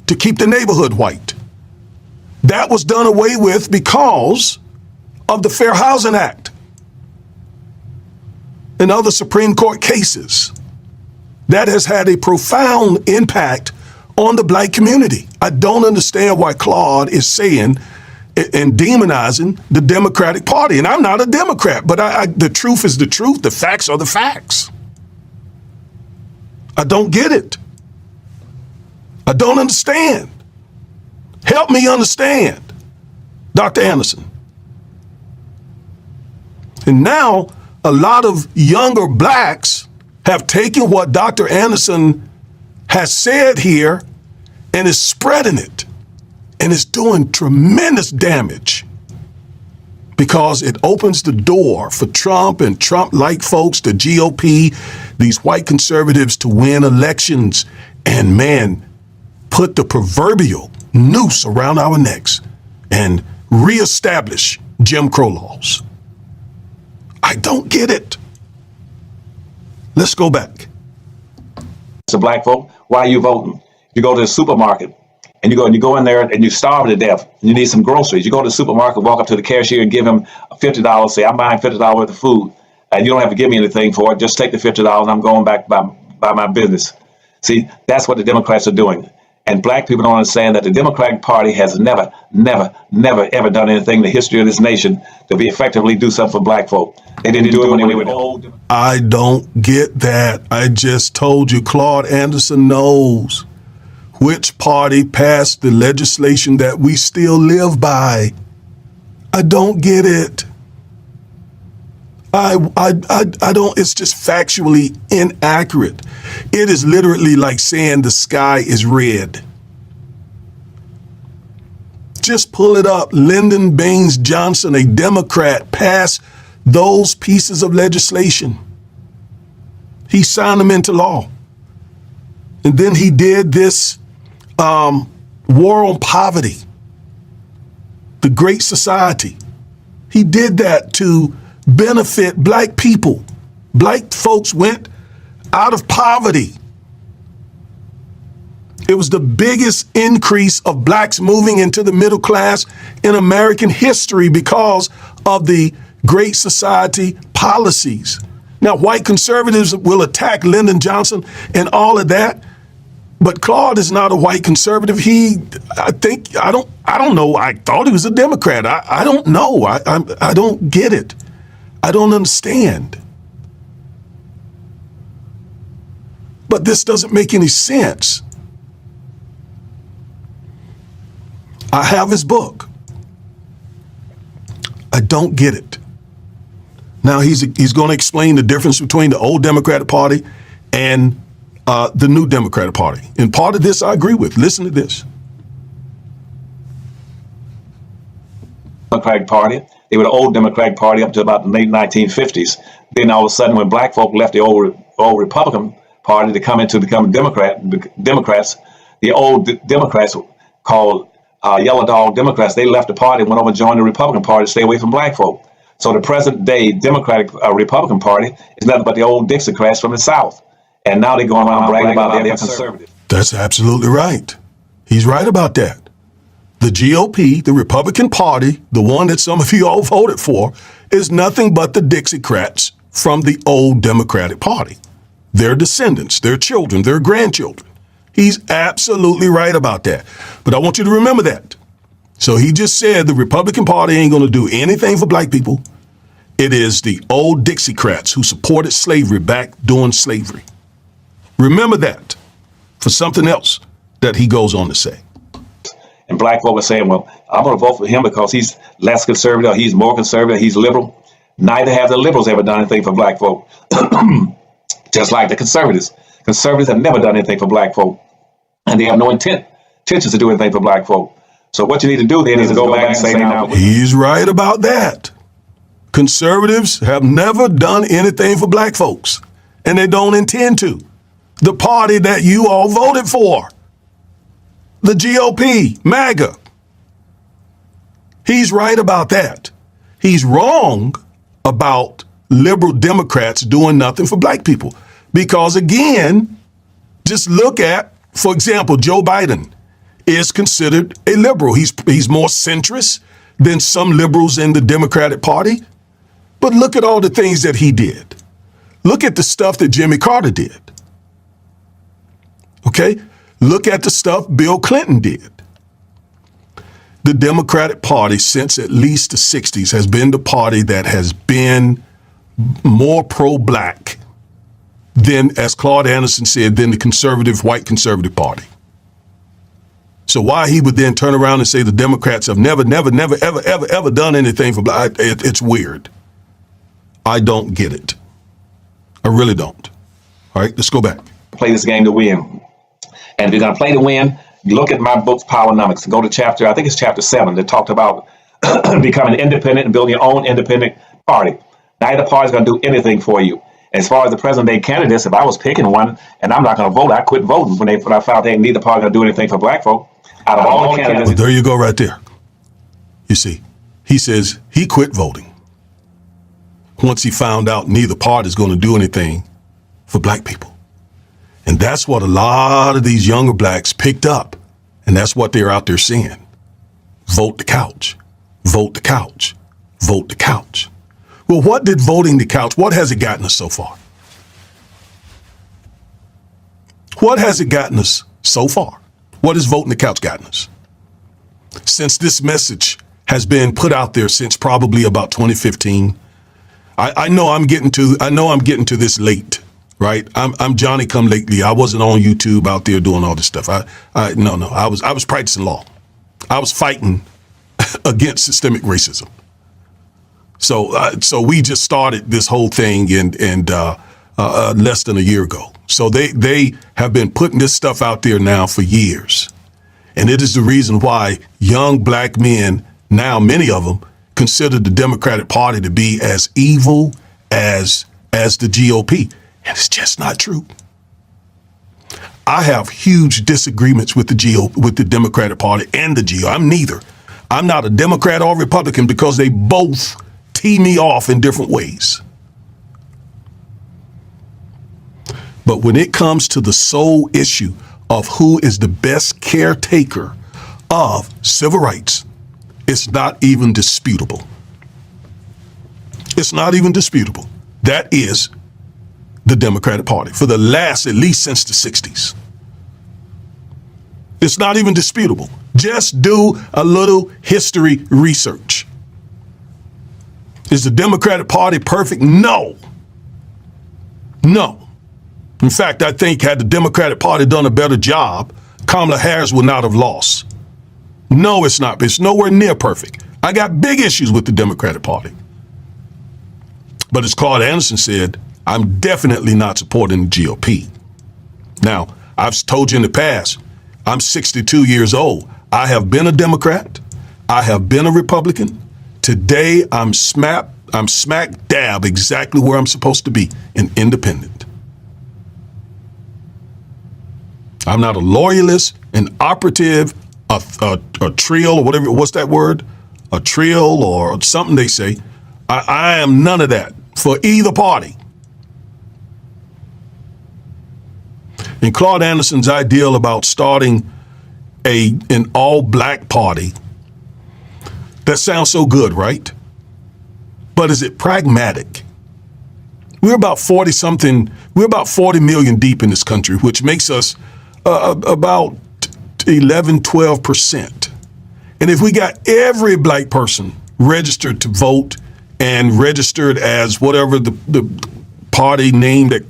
to keep the neighborhood white. That was done away with because of the Fair Housing Act and other Supreme Court cases. That has had a profound impact on the black community. I don't understand why Claude is saying and demonizing the Democratic Party. And I'm not a Democrat, but the truth is the truth. The facts are the facts. I don't get it. I don't understand. Help me understand, Dr. Anderson. And now a lot of younger blacks have taken what Dr. Anderson has said here and is spreading it. And it's doing tremendous damage because it opens the door for Trump and Trump-like folks, the GOP, these white conservatives to win elections and, man, put the proverbial noose around our necks and reestablish Jim Crow laws. I don't get it. Let's go back. It's a black vote. Why are you voting? You go to the supermarket and you go in there and you starve to death. And you need some groceries. You go to the supermarket, walk up to the cashier and give him $50. Say, I'm buying $50 worth of food. And you don't have to give me anything for it. Just take the $50 and I'm going back by my business. See, that's what the Democrats are doing. And black people don't understand that the Democratic Party has never, ever done anything in the history of this nation to be effectively do something for black folk. They didn't do it when they were old. I don't get that. I just told you, Claude Anderson knows which party passed the legislation that we still live by. I don't get it. I don't, it's just factually inaccurate. It is literally like saying the sky is red. Just pull it up. Lyndon Baines Johnson, a Democrat, passed those pieces of legislation. He signed them into law. And then he did this war on poverty, the Great Society. He did that to benefit black people. Black folks went out of poverty. It was the biggest increase of blacks moving into the middle class in American history because of the Great Society policies. Now, white conservatives will attack Lyndon Johnson and all of that, but Claude is not a white conservative. I don't know. I thought he was a Democrat. I don't know. I don't get it. I don't understand. But this doesn't make any sense. I have his book. I don't get it. Now he's going to explain the difference between the old Democratic Party and the new Democratic Party. And part of this I agree with. Listen to this. Democratic Party. They were the old Democratic Party up to about the late 1950s. Then all of a sudden, when black folk left the old Republican Party to come into become Democrats, the old Democrats called yellow dog Democrats, they left the party and went over and joined the Republican Party to stay away from black folk. So the present day Democratic Republican Party is nothing but the old Dixiecrats from the South. And now they're going around bragging about they're conservative. That's absolutely right. He's right about that. The GOP, the Republican Party, the one that some of you all voted for, is nothing but the Dixiecrats from the old Democratic Party. Their descendants, their children, their grandchildren. He's absolutely right about that. But I want you to remember that. So he just said the Republican Party ain't going to do anything for black people. It is the old Dixiecrats who supported slavery back during slavery. Remember that for something else that he goes on to say. And black folk are saying, well, I'm going to vote for him because he's less conservative, he's more conservative, he's liberal. Neither have the liberals ever done anything for black folk. Just like the conservatives. Conservatives have never done anything for black folk. And they have no intentions to do anything for black folk. So what you need to do then is to go back and say now. He's right about that. Conservatives have never done anything for black folks. And they don't intend to. The party that you all voted for. The GOP, MAGA. He's right about that. He's wrong about liberal Democrats doing nothing for black people. Because again, just look at, for example, Joe Biden is considered a liberal. He's more centrist than some liberals in the Democratic Party. But look at all the things that he did. Look at the stuff that Jimmy Carter did. Okay? Look at the stuff Bill Clinton did. The Democratic Party, since at least the 60s, has been the party that has been more pro-black than, as Claude Anderson said, than the conservative, white conservative party. So why he would then turn around and say the Democrats have never, ever done anything for black, it's weird. I don't get it. I really don't. All right, let's go back. Play this game to win. And if you're going to play to win, look at my book, Powernomics. Go to chapter, I think it's chapter 7, that talked about becoming independent and building your own independent party. Neither party's going to do anything for you. As far as the present day candidates, if I was picking one and I'm not going to vote, I quit voting when I found that neither party going to do anything for black folk. Out of all the candidates. Well, there you go right there. You see, he says he quit voting once he found out neither party is going to do anything for black people. And that's what a lot of these younger blacks picked up. And that's what they're out there saying. Vote the couch. Vote the couch. Vote the couch. Well, what did voting the couch, what has it gotten us so far? What has it gotten us so far? What has voting the couch gotten us? Since this message has been put out there since probably about 2015, I know I'm getting to this late. Right, I'm Johnny come lately. I wasn't on YouTube out there doing all this stuff. I was practicing law. I was fighting against systemic racism. So we just started this whole thing in less than a year ago. So they have been putting this stuff out there now for years, and it is the reason why young black men now, many of them, consider the Democratic Party to be as evil as the GOP. And it's just not true. I have huge disagreements with the Democratic Party and the GOP. I'm neither. I'm not a Democrat or Republican because they both tee me off in different ways. But when it comes to the sole issue of who is the best caretaker of civil rights, it's not even disputable. It's not even disputable. That is the Democratic Party for the last, at least since the 60s. It's not even disputable. Just do a little history research. Is the Democratic Party perfect? No. No. In fact, I think had the Democratic Party done a better job, Kamala Harris would not have lost. No, it's not. It's nowhere near perfect. I got big issues with the Democratic Party. But as Claude Anderson said, I'm definitely not supporting the GOP. Now, I've told you in the past, I'm 62 years old. I have been a Democrat. I have been a Republican. Today, I'm smack dab exactly where I'm supposed to be, an independent. I'm not a loyalist, an operative, a trill or whatever. What's that word? A trill or something they say. I am none of that for either party. And Claude Anderson's ideal about starting an all-black party, that sounds so good, right? But is it pragmatic? We're about 40 million deep in this country, which makes us about 11, 12%. And if we got every black person registered to vote and registered as whatever the party name that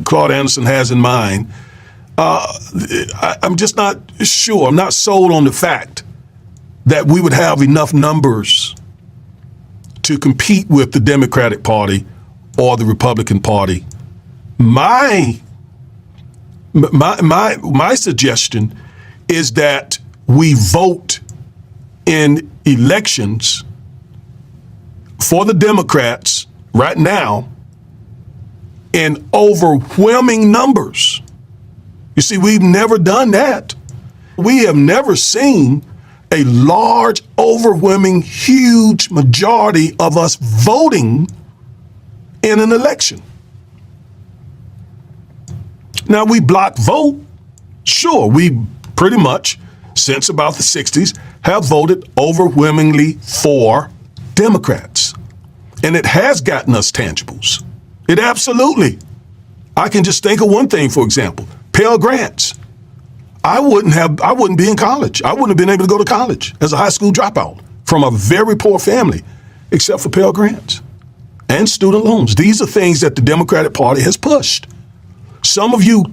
Claude Anderson has in mind, I'm just not sure. I'm not sold on the fact that we would have enough numbers to compete with the Democratic Party or the Republican Party. My suggestion is that we vote in elections for the Democrats right now in overwhelming numbers. You see, we've never done that. We have never seen a large, overwhelming, huge majority of us voting in an election. Now, we block vote. Sure, we pretty much, since about the 60s, have voted overwhelmingly for Democrats. And it has gotten us tangibles. It absolutely. I can just think of one thing, for example, Pell Grants. I wouldn't be in college. I wouldn't have been able to go to college as a high school dropout from a very poor family, except for Pell Grants and student loans. These are things that the Democratic Party has pushed. Some of you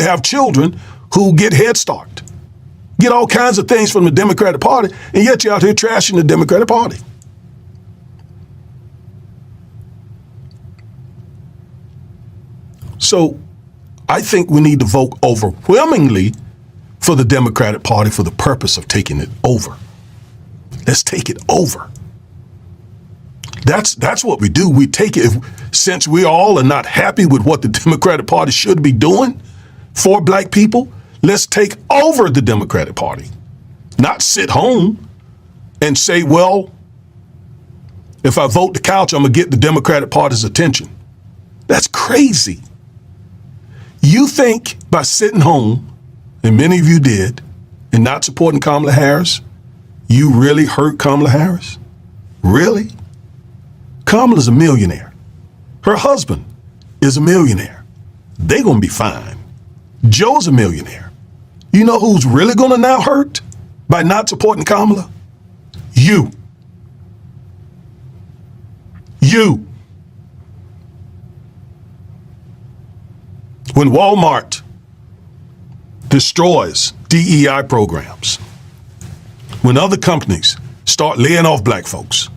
have children who get Head Start, get all kinds of things from the Democratic Party, and yet you're out here trashing the Democratic Party. So I think we need to vote overwhelmingly for the Democratic Party for the purpose of taking it over. Let's take it over. That's what we do. We take it, since we all are not happy with what the Democratic Party should be doing for black people, let's take over the Democratic Party. Not sit home and say, well, if I vote the couch, I'm gonna get the Democratic Party's attention. That's crazy. You think by sitting home, and many of you did, and not supporting Kamala Harris, you really hurt Kamala Harris? Really? Kamala's a millionaire. Her husband is a millionaire. They're gonna be fine. Joe's a millionaire. You know who's really gonna now hurt by not supporting Kamala? You. You. When Walmart destroys DEI programs, when other companies start laying off black folks,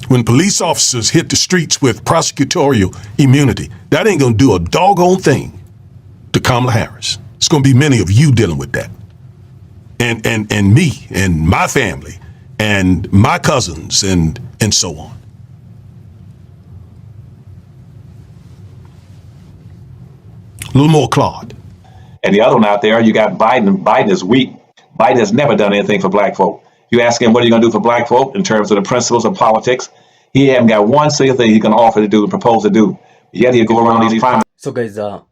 when police officers hit the streets with prosecutorial immunity, that ain't gonna do a doggone thing to Kamala Harris. It's gonna be many of you dealing with that. And me and my family and my cousins and so on. A little more Claude. And the other one out there, you got Biden. Biden is weak. Biden has never done anything for black folk. You ask him, what are you going to do for black folk in terms of the principles of politics? He hasn't got one single thing he can offer to do and propose to do. Yet he'll go around these primaries. So guys, I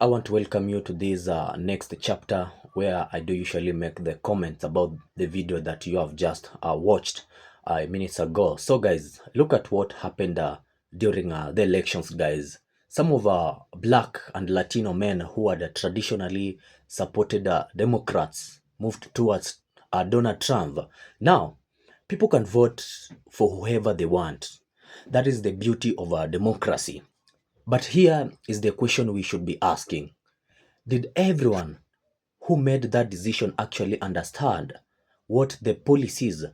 want to welcome you to this next chapter where I do usually make the comments about the video that you have just watched minutes ago. So guys, look at what happened during the elections, guys. Some of our black and Latino men who had traditionally supported Democrats moved towards Donald Trump. Now, people can vote for whoever they want. That is the beauty of our democracy. But here is the question we should be asking. Did everyone who made that decision actually understand what the policies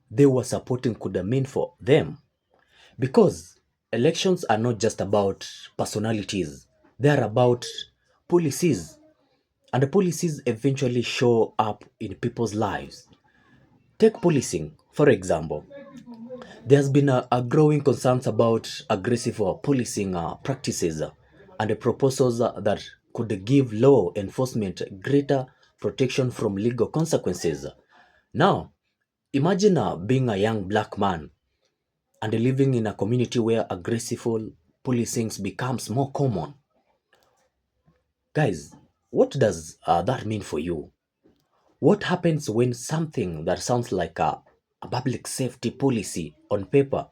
they were supporting could mean for them? Because elections are not just about personalities. They are about policies. And the policies eventually show up in people's lives. Take policing, for example. There's been a growing concerns about aggressive policing practices and the proposals that could give law enforcement greater protection from legal consequences. Now, imagine being a young black man and living in a community where aggressive policing becomes more common. Guys, what does that mean for you? What happens when something that sounds like a public safety policy on paper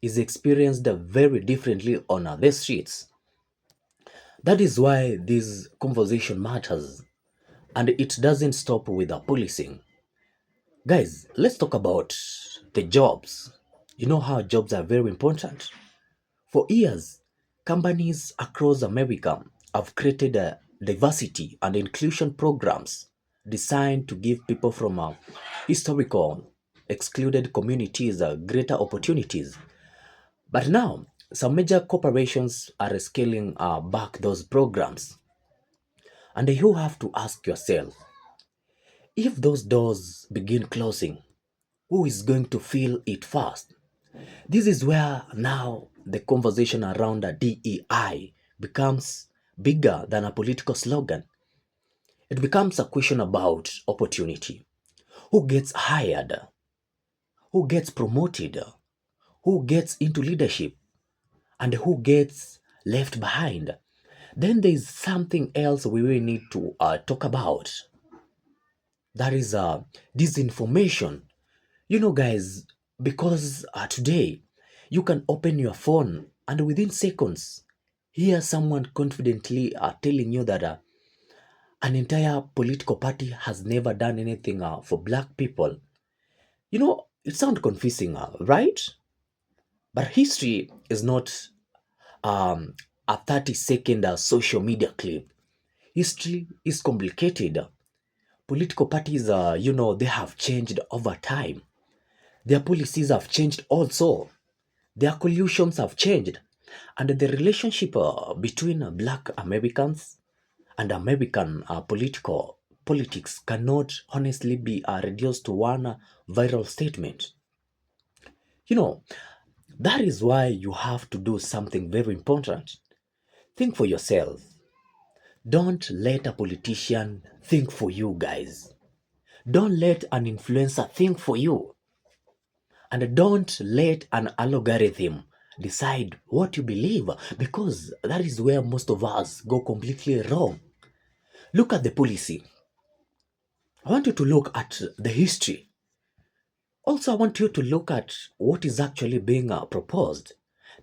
is experienced very differently on the streets? That is why this conversation matters, and it doesn't stop with the policing. Guys, let's talk about the jobs. You know how jobs are very important. For years, companies across America have created diversity and inclusion programs designed to give people from historical excluded communities greater opportunities. But now, some major corporations are scaling back those programs. And you have to ask yourself, if those doors begin closing, who is going to feel it first? This is where now the conversation around the DEI becomes bigger than a political slogan. It becomes a question about opportunity. Who gets hired? Who gets promoted? Who gets into leadership? And who gets left behind? Then there is something else we will need to talk about. That is disinformation. You know, guys, because today you can open your phone and within seconds hear someone confidently telling you that an entire political party has never done anything for black people. You know, it sounds confusing, right? But history is not um, a 30-second social media clip. History is complicated. Political parties, they have changed over time. Their policies have changed also. Their collusions have changed. And the relationship between black Americans and American politics cannot honestly be reduced to one viral statement. You know, that is why you have to do something very important. Think for yourself. Don't let a politician think for you, guys. Don't let an influencer think for you. And don't let an algorithm decide what you believe, because that is where most of us go completely wrong. Look at the policy. I want you to look at the history. Also, I want you to look at what is actually being proposed.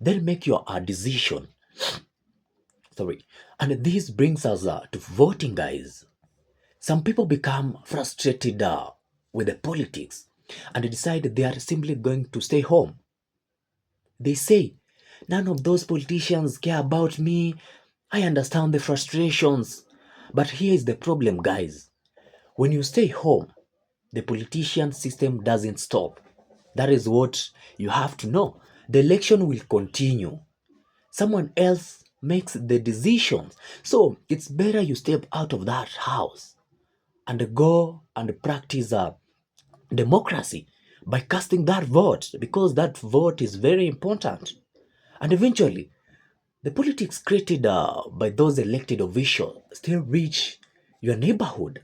Then make your decision. Sorry. And this brings us to voting, guys. Some people become frustrated with the politics and decide they are simply going to stay home. They say, none of those politicians care about me. I understand the frustrations. But here is the problem, guys. When you stay home, the politician system doesn't stop. That is what you have to know. The election will continue. Someone else makes the decisions. So it's better you step out of that house and go and practice democracy by casting that vote, because that vote is very important. And eventually, the politics created by those elected officials still reach your neighborhood.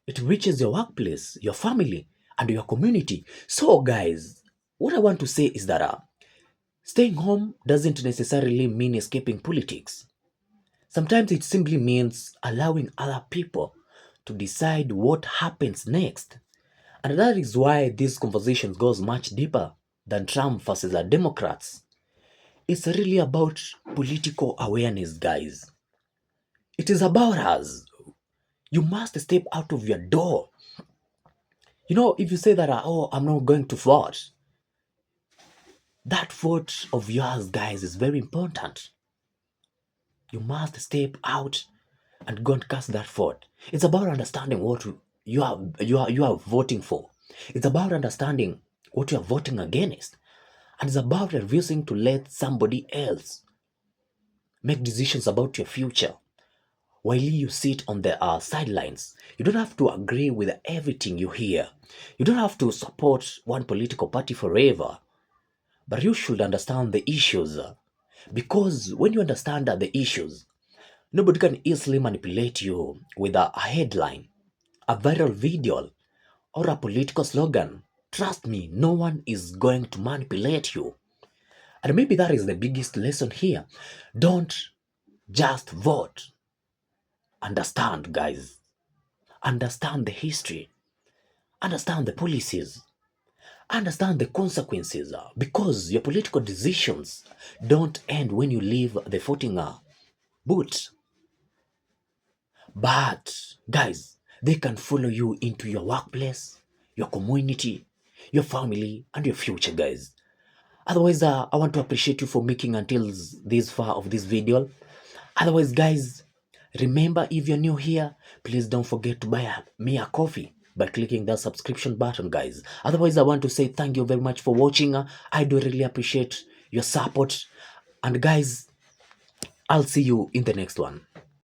It reaches your workplace, your family, and your community. So, guys, what I want to say is that staying home doesn't necessarily mean escaping politics. Sometimes it simply means allowing other people to decide what happens next. And that is why this conversation goes much deeper than Trump versus the Democrats. It's really about political awareness, guys. It is about us. You must step out of your door. You know, if you say that, oh, I'm not going to vote, that vote of yours, guys, is very important. You must step out and go and cast that vote. It's about understanding what you are voting for. It's about understanding what you are voting against. And it's about refusing to let somebody else make decisions about your future while you sit on the sidelines. You don't have to agree with everything you hear. You don't have to support one political party forever. But you should understand the issues. Because when you understand the issues, nobody can easily manipulate you with a headline. a viral video, or a political slogan, trust me, no one is going to manipulate you. And maybe that is the biggest lesson here. Don't just vote. Understand, guys. Understand the history. Understand the policies. Understand the consequences, because your political decisions don't end when you leave the voting booth. But, guys, they can follow you into your workplace, your community, your family, and your future, guys. Otherwise, I want to appreciate you for making until this far of this video. Otherwise, guys, remember, if you're new here, please don't forget to buy me a coffee by clicking that subscription button, guys. Otherwise, I want to say thank you very much for watching. I do really appreciate your support. And guys, I'll see you in the next one.